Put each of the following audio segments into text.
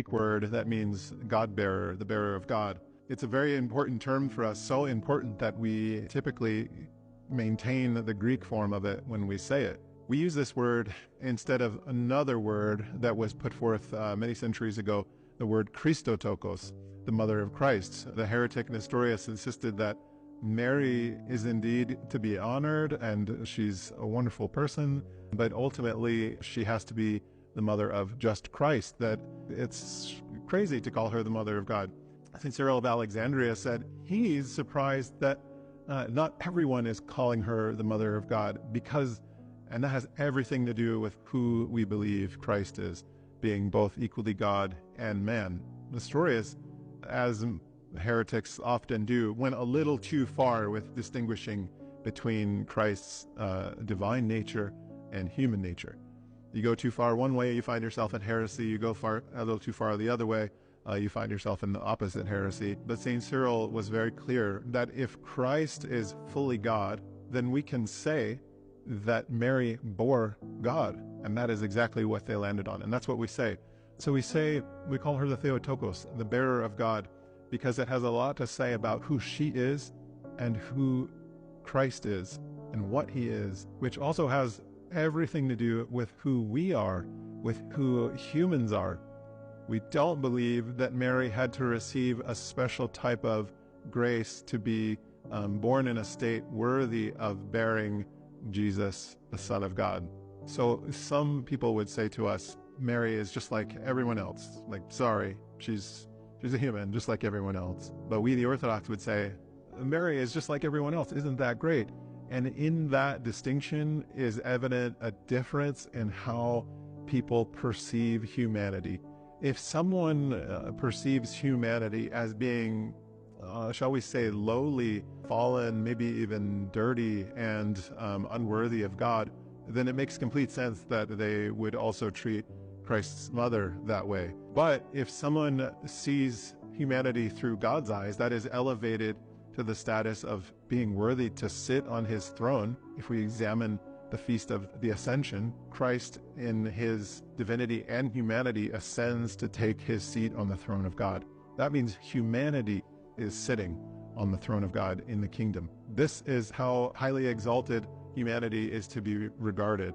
Greek word that means God bearer, the bearer of God. It's a very important term for us, so important that we typically maintain the Greek form of it when we say it. We use this word instead of another word that was put forth many centuries ago, the word Christotokos, the mother of Christ. The heretic Nestorius insisted that Mary is indeed to be honored and she's a wonderful person, but ultimately she has to be the mother of just Christ, that it's crazy to call her the mother of God. St. Cyril of Alexandria said he's surprised that not everyone is calling her the mother of God, and that has everything to do with who we believe Christ is, being both equally God and man. Nestorius, as heretics often do, went a little too far with distinguishing between Christ's divine nature and human nature. You go too far one way, you find yourself in heresy. You go a little too far the other way, you find yourself in the opposite heresy. But St. Cyril was very clear that if Christ is fully God, then we can say that Mary bore God. And that is exactly what they landed on. And that's what we say. So we call her the Theotokos, the bearer of God, because it has a lot to say about who she is and who Christ is and what he is, which also has everything to do with who we are, with who humans are. We don't believe that Mary had to receive a special type of grace to be born in a state worthy of bearing Jesus, the Son of God. So some people would say to us, Mary is just like everyone else. Like, sorry, she's a human, just like everyone else. But we, the Orthodox, would say, Mary is just like everyone else. Isn't that great? And in that distinction is evident a difference in how people perceive humanity. If someone perceives humanity as being, shall we say, lowly, fallen, maybe even dirty and unworthy of God, then it makes complete sense that they would also treat Christ's mother that way. But if someone sees humanity through God's eyes, that is elevated to the status of being worthy to sit on his throne. If we examine the Feast of the Ascension, Christ in his divinity and humanity ascends to take his seat on the throne of God. That means humanity is sitting on the throne of God in the kingdom. This is how highly exalted humanity is to be regarded.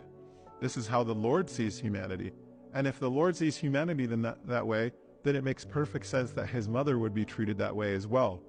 This is how the Lord sees humanity. And if the Lord sees humanity that way, then it makes perfect sense that his mother would be treated that way as well.